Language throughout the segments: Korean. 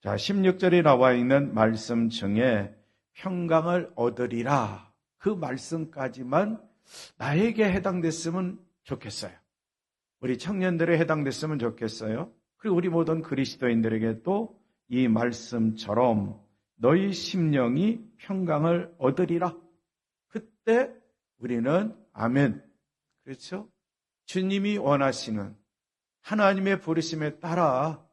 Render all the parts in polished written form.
자, 16절에 나와 있는 말씀 중에 평강을 얻으리라. 그 말씀까지만 나에게 해당됐으면 좋겠어요. 우리 청년들에 해당됐으면 좋겠어요. 그리고 우리 모든 그리스도인들에게도 이 말씀처럼 너희 심령이 평강을 얻으리라. 그때 우리는 아멘. 그렇죠? 주님이 원하시는 하나님의 부르심에 따라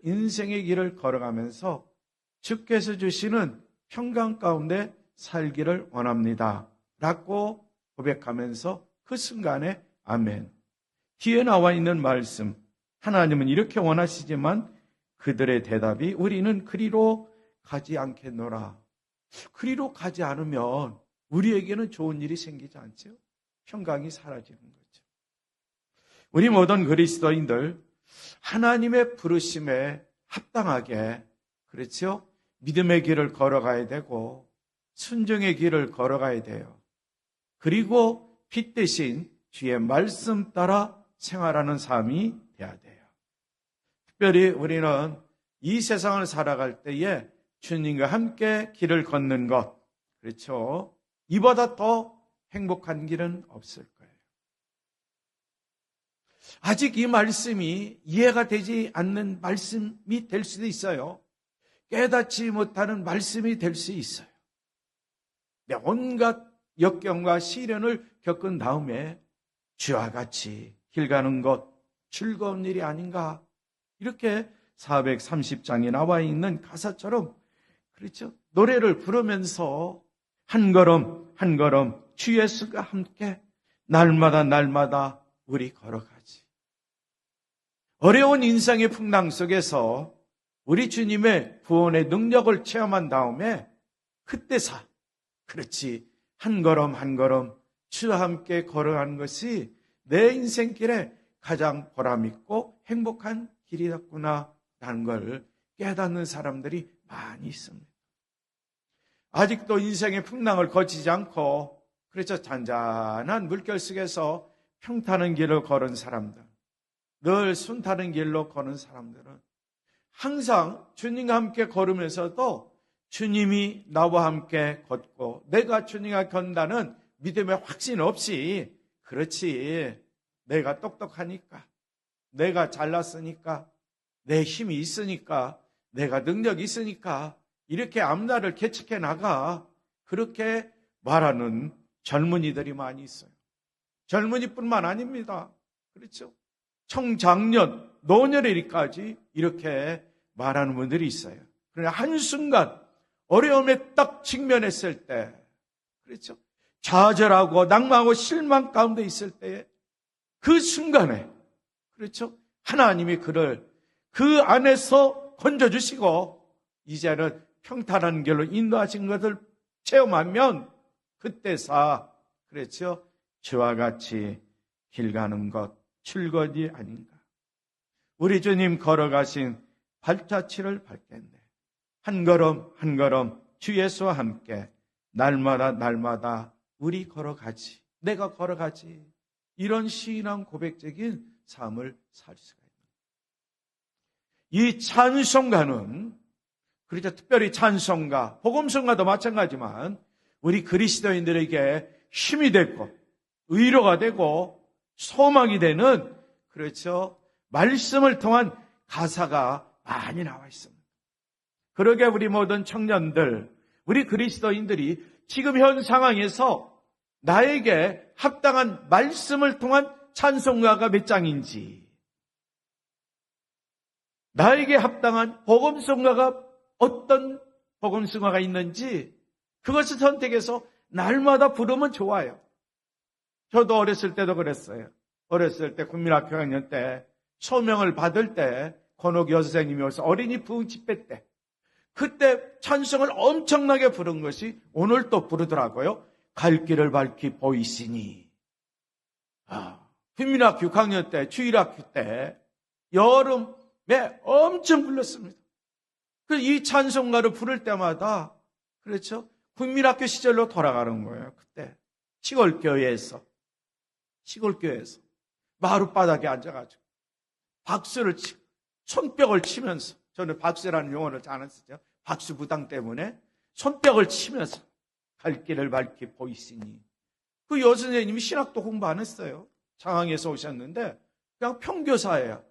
인생의 길을 걸어가면서 주께서 주시는 평강 가운데 살기를 원합니다. 라고 고백하면서 그 순간에 아멘. 뒤에 나와 있는 말씀, 하나님은 이렇게 원하시지만 그들의 대답이 우리는 그리로 가지 않겠노라. 그리로 가지 않으면 우리에게는 좋은 일이 생기지 않죠? 평강이 사라지는 거죠. 우리 모든 그리스도인들 하나님의 부르심에 합당하게, 그렇죠? 믿음의 길을 걸어가야 되고 순종의 길을 걸어가야 돼요. 그리고 빛 대신 주의 말씀 따라 생활하는 삶이 돼야 돼요. 특별히 우리는 이 세상을 살아갈 때에 주님과 함께 길을 걷는 것, 그렇죠? 이보다 더 행복한 길은 없을 거예요. 아직 이 말씀이 이해가 되지 않는 말씀이 될 수도 있어요. 깨닫지 못하는 말씀이 될 수 있어요. 온갖 역경과 시련을 겪은 다음에 주와 같이 길 가는 것 즐거운 일이 아닌가. 이렇게 430장에 나와 있는 가사처럼, 그렇죠? 노래를 부르면서 한 걸음 한 걸음 주 예수가 함께 날마다 우리 걸어가지. 어려운 인생의 풍랑 속에서 우리 주님의 구원의 능력을 체험한 다음에 그때서 그렇지 한 걸음 한 걸음 주와 함께 걸어가는 것이 내 인생길에 가장 보람있고 행복한 길이었구나 라는 걸 깨닫는 사람들이 많이 있습니다. 아직도 인생의 풍랑을 거치지 않고 그래서 잔잔한 물결 속에서 평탄한 길을 걸은 사람들, 늘 순탄한 길로 거는 사람들은 항상 주님과 함께 걸으면서도 주님이 나와 함께 걷고 내가 주님과 건다는 믿음의 확신 없이, 그렇지, 내가 똑똑하니까, 내가 잘났으니까, 내 힘이 있으니까, 내가 능력이 있으니까 이렇게 앞날을 개척해 나가, 그렇게 말하는 젊은이들이 많이 있어요. 젊은이뿐만 아닙니다. 그렇죠? 청장년, 노년에까지 이렇게 말하는 분들이 있어요. 그러나 한순간 어려움에 딱 직면했을 때, 그렇죠? 좌절하고 낭망하고 실망 가운데 있을 때 그 순간에, 그렇죠? 하나님이 그를 그 안에서 건져주시고 이제는 평탄한 길로 인도하신 것을 체험하면 그때서, 그렇죠? 주와 같이 길 가는 것 출거지 아닌가. 우리 주님 걸어가신 발자취를 밟겠네. 한 걸음 한 걸음 주 예수와 함께 날마다 우리 걸어가지, 내가 걸어가지, 이런 시인한 고백적인 삶을 살 수가 있습니다. 이 찬송가는, 그렇죠, 특별히 찬송가, 복음송가도 마찬가지지만 우리 그리스도인들에게 힘이 되고 위로가 되고 소망이 되는, 그렇죠, 말씀을 통한 가사가 많이 나와 있습니다. 그러게 우리 모든 청년들, 우리 그리스도인들이 지금 현 상황에서 나에게 합당한 말씀을 통한 찬송가가 몇 장인지, 나에게 합당한 복음송가가 어떤 복음송가가 있는지 그것을 선택해서 날마다 부르면 좋아요. 저도 어렸을 때도 그랬어요. 어렸을 때 국민학교 학년 때 소명을 받을 때 권옥 여선생님이 오셔서 어린이 부흥 집회 때 그때 찬송을 엄청나게 부른 것이 오늘 또 부르더라고요. 갈 길을 밝히 보이시니. 국민학교 6학년 때, 주일학교 때 여름에 엄청 불렀습니다. 이 찬송가를 부를 때마다, 그렇죠, 국민학교 시절로 돌아가는 거예요. 그때 시골교회에서 마룻바닥에 앉아가지고 박수를 치고 손뼉을 치면서 저는 박수라는 용어를 잘 안 쓰죠. 박수 부당 때문에 손뼉을 치면서 갈 길을 밝히 보이시니. 그 여선생님이 신학도 공부 안 했어요. 장항에서 오셨는데 그냥 평교사예요.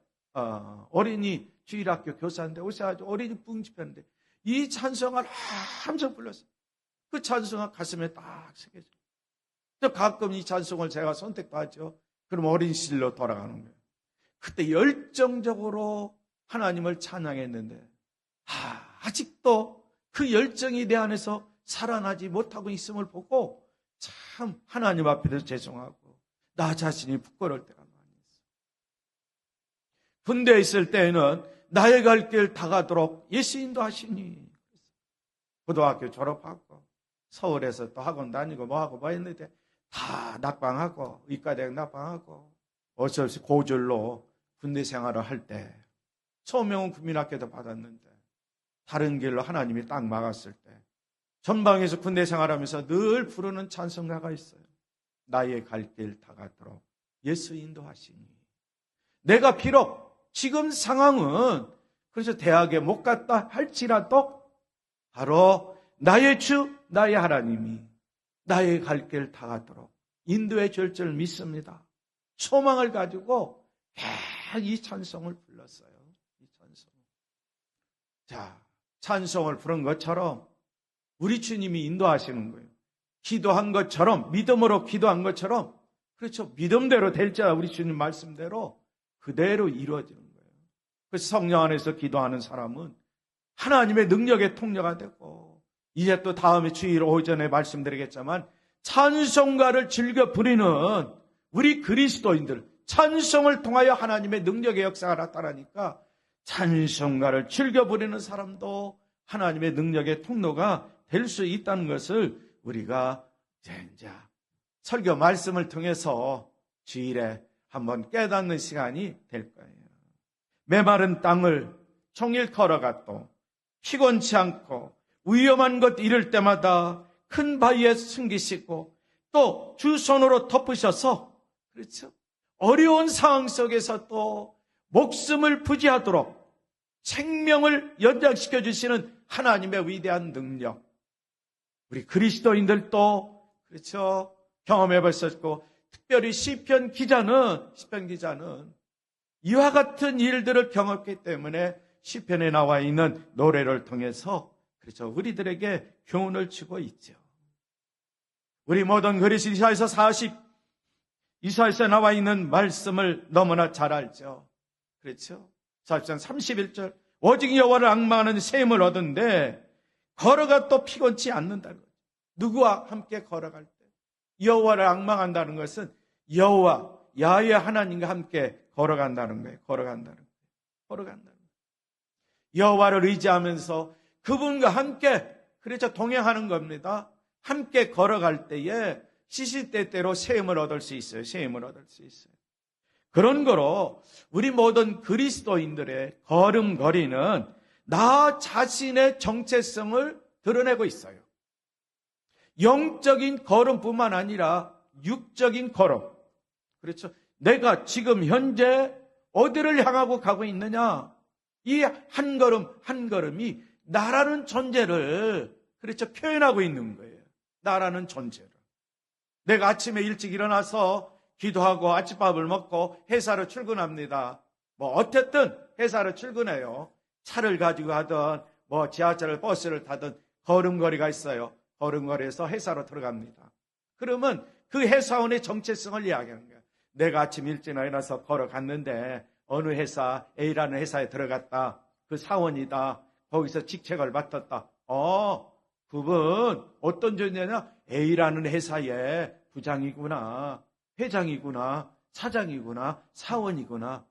어린이 주일학교 교사인데 오셔가지고 어린이 뿡집했는데 이 찬송을 한참 불렀어요. 그 찬송가 가슴에 딱 새겨져요. 가끔 이 찬송을 제가 선택도 하죠. 그럼 어린 시절로 돌아가는 거예요. 그때 열정적으로 하나님을 찬양했는데 아직도 그 열정이 내 안에서 살아나지 못하고 있음을 보고 참 하나님 앞에서 죄송하고 나 자신이 부끄러울 때가 많이 있어요. 군대에 있을 때에는 나의 갈 길 다가도록 예수 인도하시니. 고등학교 졸업하고 서울에서 또 학원 다니고 뭐하고 뭐 했는데 다 낙방하고 의과대학 낙방하고 어쩔 수 없이 고졸로 군대 생활을 할 때 서명은 국민학교도 받았는데 다른 길로 하나님이 딱 막았을 때 전방에서 군대 생활하면서 늘 부르는 찬송가가 있어요. 나의 갈 길 다가도록 예수 인도하시니. 내가 비록 지금 상황은 그래서 대학에 못 갔다 할지라도 바로 나의 주 나의 하나님이 나의 갈 길 다가도록 인도해 줄 줄 믿습니다. 소망을 가지고 계속 이 찬송을 불렀어요. 이 찬송. 자, 찬송을 부른 것처럼 우리 주님이 인도하시는 거예요. 기도한 것처럼, 믿음으로 기도한 것처럼, 그렇죠. 믿음대로 될지라 우리 주님 말씀대로 그대로 이루어지는 거예요. 그래서 성령 안에서 기도하는 사람은 하나님의 능력의 통로가 되고, 이제 또 다음에 주일 오전에 말씀드리겠지만 찬송가를 즐겨 부리는 우리 그리스도인들, 찬송을 통하여 하나님의 능력의 역사가 나타나니까 찬송가를 즐겨 부리는 사람도 하나님의 능력의 통로가 될 수 있다는 것을 우리가 이제 설교 말씀을 통해서 주일에 한번 깨닫는 시간이 될 거예요. 메마른 땅을 종일 걸어갔고 피곤치 않고 위험한 것 이를 때마다 큰 바위에 숨기시고 또 주 손으로 덮으셔서 그렇죠. 어려운 상황 속에서 또 목숨을 부지하도록 생명을 연장시켜 주시는 하나님의 위대한 능력. 우리 그리스도인들도 그렇죠. 경험해 봤었고 특별히 시편 기자는 이와 같은 일들을 경험했기 때문에 시편에 나와 있는 노래를 통해서 그렇죠. 우리들에게 교훈을 주고 있죠. 우리 모든 그리스 이사야서에 나와 있는 말씀을 너무나 잘 알죠. 그렇죠. 4장 31절 오직 여호와를 앙망하는 셈을 얻은데 걸어가 또 피곤치 않는다는 거죠. 누구와 함께 걸어갈 때 여호와를 앙망한다는 것은 여호와 야훼 하나님과 함께 걸어간다는 거예요. 걸어간다는 거예요. 여호와를 의지하면서 그분과 함께 그래서 동행하는 겁니다. 함께 걸어갈 때에 시시때때로 셈을 얻을 수 있어요. 셈을 얻을 수 있어요. 그런 거로 우리 모든 그리스도인들의 걸음걸이는 나 자신의 정체성을 드러내고 있어요. 영적인 걸음뿐만 아니라 육적인 걸음. 그렇죠. 내가 지금 현재 어디를 향하고 가고 있느냐. 이 한 걸음 한 걸음이 나라는 존재를 그렇죠. 표현하고 있는 거예요. 나라는 존재를. 내가 아침에 일찍 일어나서 기도하고 아침밥을 먹고 회사로 출근합니다. 뭐 어쨌든 회사로 출근해요. 차를 가지고 하든 뭐 지하철을 버스를 타든 걸음걸이가 있어요. 걸음걸이에서 회사로 들어갑니다. 그러면 그 회사원의 정체성을 이야기하는 거예요. 내가 아침 일찍 일어나서 걸어갔는데 어느 회사 A라는 회사에 들어갔다. 그 사원이다. 거기서 직책을 맡았다. 그분 어떤 존재냐? A라는 회사의 부장이구나. 회장이구나. 사장이구나. 사원이구나.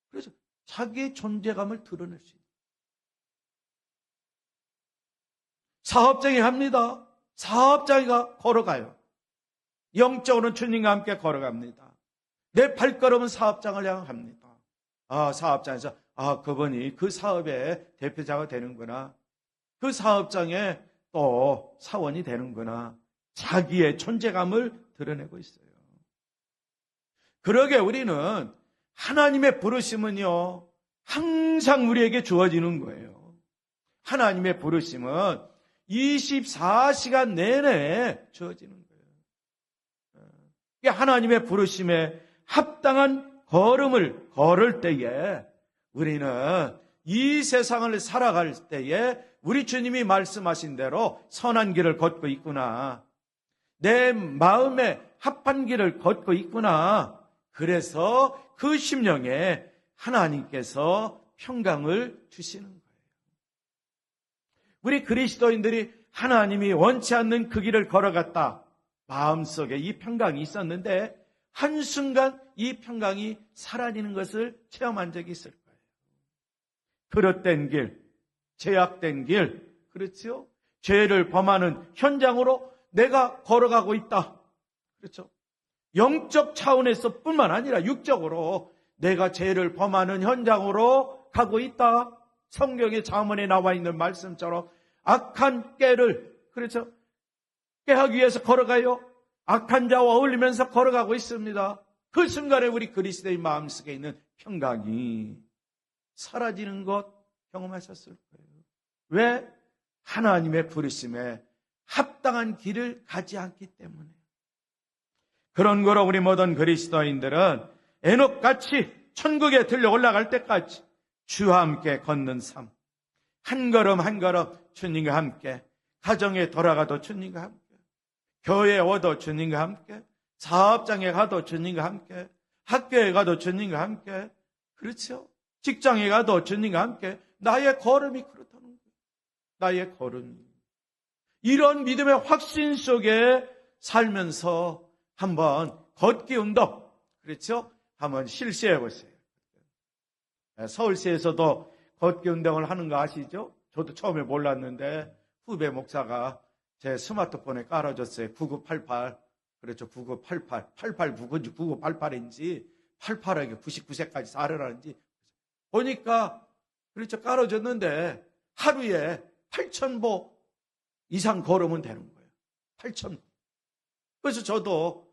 그래서 자기의 존재감을 드러낼 수 있어요. 사업장에 합니다. 사업장이가 걸어가요. 영적으로는 주님과 함께 걸어갑니다. 내 발걸음은 사업장을 향합니다. 사업장에서 그분이 그 사업의 대표자가 되는구나. 그 사업장에 또 사원이 되는구나. 자기의 존재감을 드러내고 있어요. 그러게 우리는 하나님의 부르심은요, 항상 우리에게 주어지는 거예요. 하나님의 부르심은 24시간 내내 주어지는 거예요. 하나님의 부르심에 합당한 걸음을 걸을 때에 우리는 이 세상을 살아갈 때에 우리 주님이 말씀하신 대로 선한 길을 걷고 있구나. 내 마음에 합한 길을 걷고 있구나. 그래서 그 심령에 하나님께서 평강을 주시는 거예요. 우리 그리스도인들이 하나님이 원치 않는 그 길을 걸어갔다. 마음속에 이 평강이 있었는데 한순간 이 평강이 사라지는 것을 체험한 적이 있을 거예요. 그릇된 길, 제약된 길, 그렇죠? 죄를 범하는 현장으로 내가 걸어가고 있다. 그렇죠? 영적 차원에서 뿐만 아니라 육적으로 내가 죄를 범하는 현장으로 가고 있다. 성경의 잠언에 나와 있는 말씀처럼 악한 깨를, 그렇죠? 깨하기 위해서 걸어가요. 악한 자와 어울리면서 걸어가고 있습니다. 그 순간에 우리 그리스도의 마음속에 있는 평강이 사라지는 것 경험하셨을 거예요. 왜? 하나님의 부르심에 합당한 길을 가지 않기 때문에. 그런 거로 우리 모든 그리스도인들은 에녹같이 천국에 들려 올라갈 때까지 주와 함께 걷는 삶, 한 걸음 한 걸음 주님과 함께, 가정에 돌아가도 주님과 함께, 교회에 와도 주님과 함께, 사업장에 가도 주님과 함께, 학교에 가도 주님과 함께, 그렇죠? 직장에 가도 주님과 함께. 나의 걸음이 그렇다는 거예요. 나의 걸음이. 이런 믿음의 확신 속에 살면서 한번 걷기 운동, 그렇죠? 한번 실시해 보세요. 서울시에서도 걷기 운동을 하는 거 아시죠? 저도 처음에 몰랐는데 후배 목사가 제 스마트폰에 깔아줬어요. 9988. 그렇죠. 9988. 8899인지 9988인지 88하게 99세까지 살으라는지 보니까 그렇죠. 깔아줬는데 하루에 8,000보 이상 걸으면 되는 거예요. 8,000보. 그래서 저도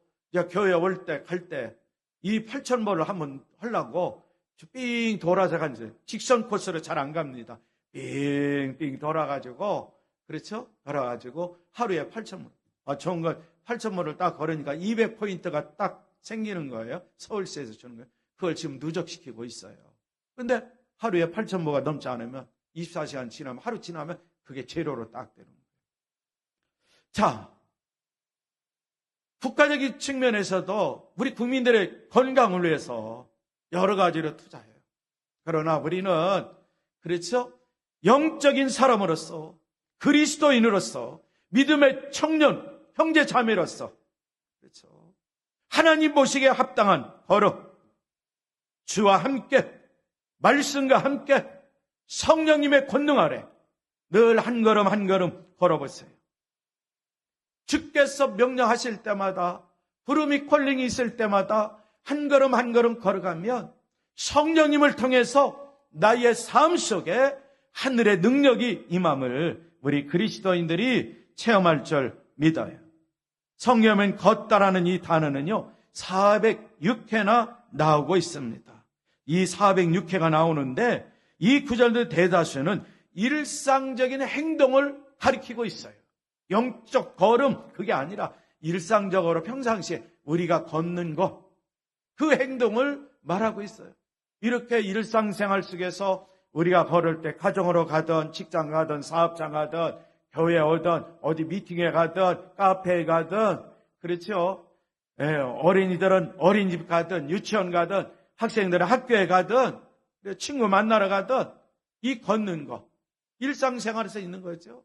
교회 올 때, 갈 때 이 8,000보를 한번 하려고 삥 돌아서 간지 직선 코스로 잘 안 갑니다. 삥삥 돌아가지고, 그렇죠? 돌아가지고 하루에 8,000보. 좋은 건 8,000보를 딱 걸으니까 200포인트가 딱 생기는 거예요. 서울시에서 주는 거예요. 그걸 지금 누적시키고 있어요. 근데 하루에 8,000보가 넘지 않으면 24시간 지나면, 하루 지나면 그게 제로로 딱 되는 거예요. 자, 국가적인 측면에서도 우리 국민들의 건강을 위해서 여러 가지로 투자해요. 그러나 우리는, 그렇죠? 영적인 사람으로서, 그리스도인으로서, 믿음의 청년, 형제 자매로서, 그렇죠? 하나님 보시기에 합당한 걸음, 주와 함께, 말씀과 함께, 성령님의 권능 아래 늘 한 걸음 한 걸음 걸어보세요. 주께서 명령하실 때마다, 부름이 콜링이 있을 때마다 한 걸음 한 걸음 걸어가면 성령님을 통해서 나의 삶 속에 하늘의 능력이 임함을 우리 그리스도인들이 체험할 줄 믿어요. 성경은 걷다라는 이 단어는요 406회나 나오고 있습니다. 이 406회가 나오는데 이 구절들 대다수는 일상적인 행동을 가리키고 있어요. 영적 걸음, 그게 아니라 일상적으로 평상시에 우리가 걷는 것, 그 행동을 말하고 있어요. 이렇게 일상생활 속에서 우리가 걸을 때 가정으로 가든 직장 가든 사업장 가든 교회에 오든 어디 미팅에 가든 카페에 가든, 그렇죠? 어린이들은 어린이집 가든 유치원 가든 학생들은 학교에 가든 친구 만나러 가든 이 걷는 것, 일상생활에서 있는 거죠.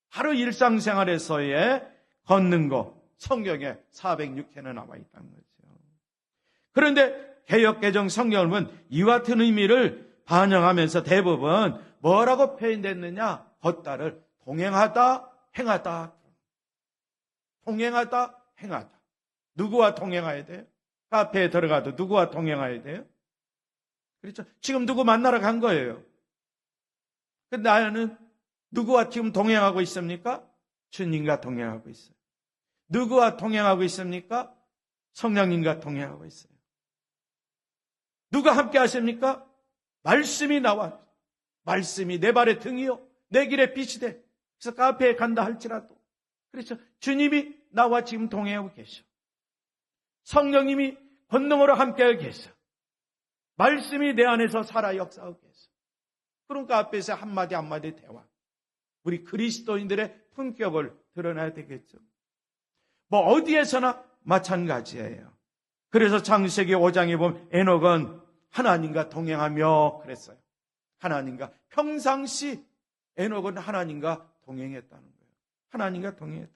하루 일상생활에서의 걷는 것, 성경에 406회나 나와 있다는 거죠. 그런데 개역개정 성경을 보면 이와 같은 의미를 반영하면서 대부분 뭐라고 표현됐느냐? 걷다를 동행하다, 행하다. 동행하다, 행하다. 누구와 동행해야 돼요? 카페에 들어가도 누구와 동행해야 돼요? 그렇죠? 지금 누구 만나러 간 거예요. 근데 나는 누구와 지금 동행하고 있습니까? 주님과 동행하고 있어요. 누구와 동행하고 있습니까? 성령님과 동행하고 있어요. 누가 함께 하십니까? 말씀이 나와. 말씀이 내 발의 등이요 내 길의 빛이 돼. 그래서 카페에 간다 할지라도 그렇죠. 주님이 나와 지금 동행하고 계셔. 성령님이 권능으로 함께하고 계셔. 말씀이 내 안에서 살아 역사하고 계셔. 그러니까 앞에서 한마디 한마디 대화. 우리 그리스도인들의 품격을 드러내야 되겠죠. 뭐 어디에서나 마찬가지예요. 그래서 창세기 5장에 보면 에녹은 하나님과 동행하며 그랬어요. 하나님과 평상시 에녹은 하나님과 동행했다는 거예요. 하나님과 동행했다.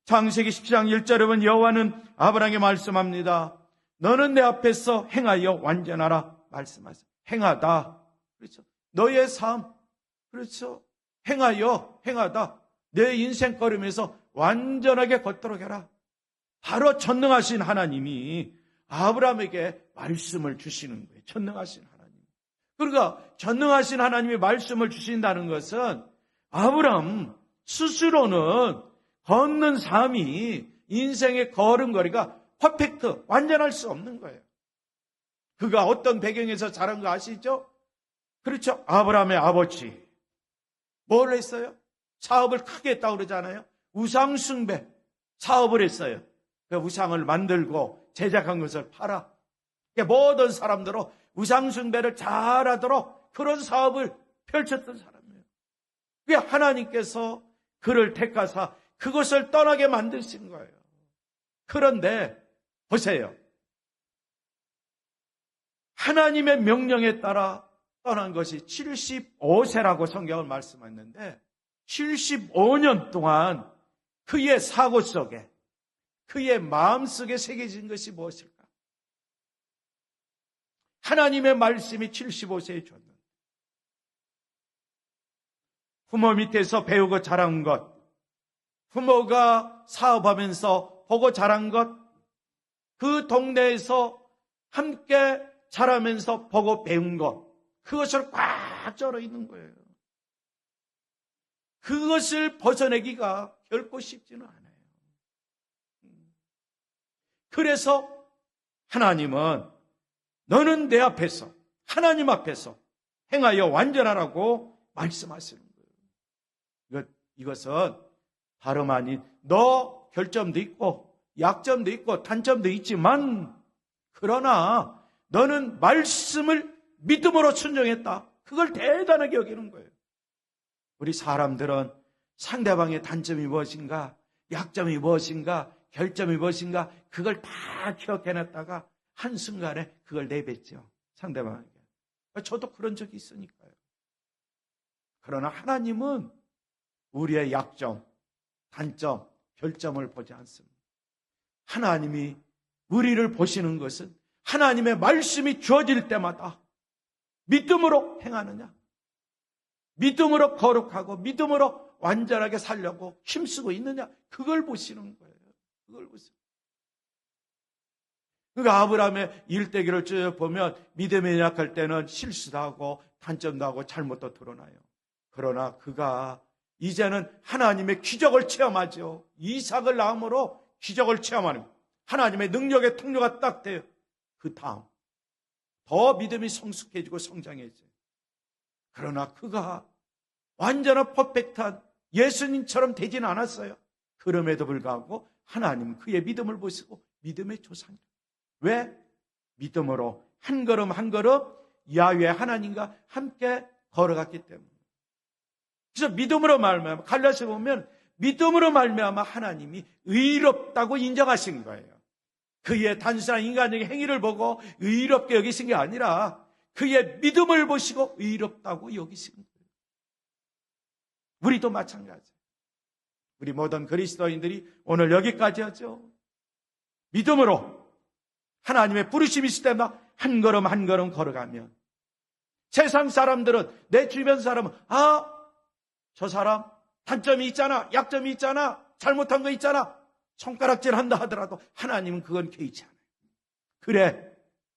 창세기 10장 1절에 보면 여호와는 아브라함에게 말씀합니다. 너는 내 앞에서 행하여 완전하라 말씀하세요. 행하다. 그렇죠. 너의 삶. 그렇죠. 행하다. 내 인생 걸음에서 완전하게 걷도록 해라. 바로 전능하신 하나님이 아브라함에게 말씀을 주시는 거예요. 전능하신 하나님. 그러니까 전능하신 하나님이 말씀을 주신다는 것은 아브라함 스스로는 걷는 삶이 인생의 걸음걸이가 퍼펙트, 완전할 수 없는 거예요. 그가 어떤 배경에서 자란 거 아시죠? 그렇죠. 아브라함의 아버지. 뭘 했어요? 사업을 크게 했다고 그러잖아요. 우상숭배 사업을 했어요. 그 우상을 만들고 제작한 것을 팔아. 모든 사람들은 우상숭배를 잘하도록 그런 사업을 펼쳤던 사람이에요. 그게 하나님께서 그를 택하사 그것을 떠나게 만드신 거예요. 그런데 보세요. 하나님의 명령에 따라 떠난 것이 75세라고 성경을 말씀했는데 75년 동안 그의 사고 속에 그의 마음속에 새겨진 것이 무엇일까? 하나님의 말씀이 75세에 줬는데 부모 밑에서 배우고 자란 것, 부모가 사업하면서 보고 자란 것, 그 동네에서 함께 자라면서 보고 배운 것, 그것을 꽉 쩔어 있는 거예요. 그것을 벗어내기가 결코 쉽지는 않아요. 그래서 하나님은 너는 내 앞에서, 하나님 앞에서 행하여 완전하라고 말씀하시는 거예요. 이것은 다름 아닌 너 결점도 있고 약점도 있고 단점도 있지만 그러나 너는 말씀을 믿음으로 순종했다. 그걸 대단하게 여기는 거예요. 우리 사람들은 상대방의 단점이 무엇인가, 약점이 무엇인가, 결점이 무엇인가 그걸 다 기억해놨다가 한순간에 그걸 내뱉죠. 상대방에게. 저도 그런 적이 있으니까요. 그러나 하나님은 우리의 약점, 단점, 결점을 보지 않습니다. 하나님이 우리를 보시는 것은 하나님의 말씀이 주어질 때마다 믿음으로 행하느냐, 믿음으로 거룩하고 믿음으로 완전하게 살려고 힘쓰고 있느냐, 그걸 보시는 거예요. 그걸 보세요. 그러니까 아브라함의 일대기를 쭉 보면 믿음이 약할 때는 실수도 하고 단점도 하고 잘못도 드러나요. 그러나 그가 이제는 하나님의 기적을 체험하죠. 이삭을 낳음으로 기적을 체험하는 하나님의 능력의 통로가 딱 돼요. 그 다음 더 믿음이 성숙해지고 성장해져요. 그러나 그가 완전한 퍼펙트한 예수님처럼 되지는 않았어요. 그럼에도 불구하고 하나님은 그의 믿음을 보시고 믿음의 조상이에요. 왜? 믿음으로 한 걸음 한 걸음 야훼 하나님과 함께 걸어갔기 때문에. 그래서 믿음으로 말미암아 갈라디아서 보면 믿음으로 말미암아 하나님이 의롭다고 인정하신 거예요. 그의 단순한 인간적인 행위를 보고 의롭게 여기신 게 아니라 그의 믿음을 보시고 의롭다고 여기신 거예요. 우리도 마찬가지예요. 우리 모든 그리스도인들이 오늘 여기까지 하죠. 믿음으로 하나님의 부르심이 있을 때마다 한 걸음 한 걸음 걸어가면 세상 사람들은, 내 주변 사람은 저 사람 단점이 있잖아, 약점이 있잖아, 잘못한 거 있잖아, 손가락질 한다 하더라도 하나님은 그건 개의치 않아요. 그래,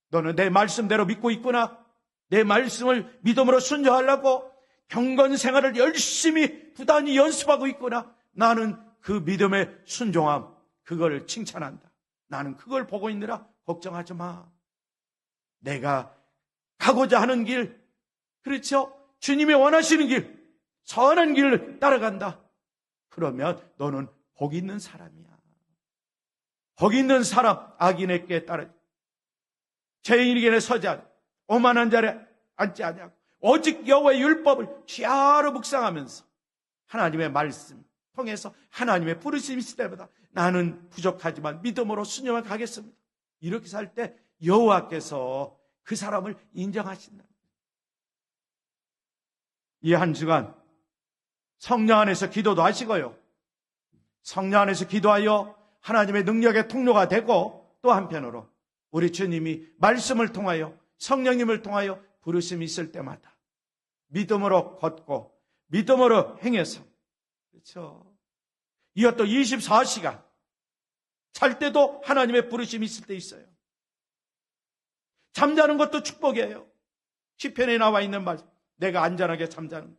너는 내 말씀대로 믿고 있구나, 내 말씀을 믿음으로 순종하려고 경건 생활을 열심히 부단히 연습하고 있구나, 나는 그 믿음의 순종함, 그걸 칭찬한다. 나는 그걸 보고 있느라 걱정하지 마. 내가 가고자 하는 길, 그렇죠? 주님이 원하시는 길, 선한 길을 따라간다. 그러면 너는 복 있는 사람이야. 복 있는 사람, 악인에게 따라 죄인에게 서지 않아. 오만한 자리에 앉지 아니하고 오직 여호와의 율법을 취하로 묵상하면서 하나님의 말씀 통해서 하나님의 부르심이 있을 때마다 나는 부족하지만 믿음으로 순종해 가겠습니다. 이렇게 살 때 여호와께서 그 사람을 인정하신다. 이 한 주간 성령 안에서 기도도 하시고요. 성령 안에서 기도하여 하나님의 능력의 통로가 되고 또 한편으로 우리 주님이 말씀을 통하여 성령님을 통하여 부르심이 있을 때마다 믿음으로 걷고 믿음으로 행해서 그렇죠. 이어 또 24시간 잘 때도 하나님의 부르심이 있을 때 있어요. 잠자는 것도 축복이에요. 시편에 나와 있는 말, 내가 안전하게 잠자는 것,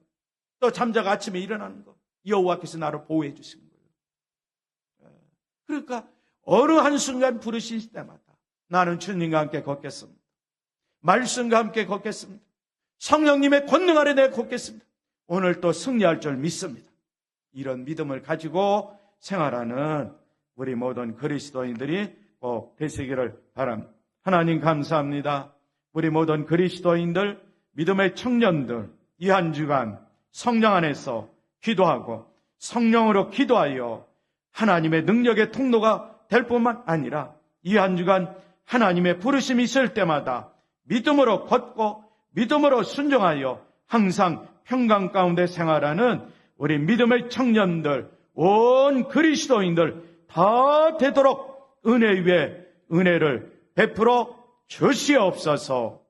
또 잠자가 아침에 일어나는 것, 여호와께서 나를 보호해 주신 거예요. 그러니까 어느 한순간 부르실 때마다 나는 주님과 함께 걷겠습니다. 말씀과 함께 걷겠습니다. 성령님의 권능 아래 내가 걷겠습니다. 오늘 또 승리할 줄 믿습니다. 이런 믿음을 가지고 생활하는 우리 모든 그리스도인들이 꼭 되시기를 바랍니다. 하나님 감사합니다. 우리 모든 그리스도인들, 믿음의 청년들 이 한 주간 성령 안에서 기도하고 성령으로 기도하여 하나님의 능력의 통로가 될 뿐만 아니라 이 한 주간 하나님의 부르심이 있을 때마다 믿음으로 걷고 믿음으로 순종하여 항상 평강 가운데 생활하는 우리 믿음의 청년들, 온 그리스도인들 다 되도록 은혜 위에 은혜를 베풀어 주시옵소서.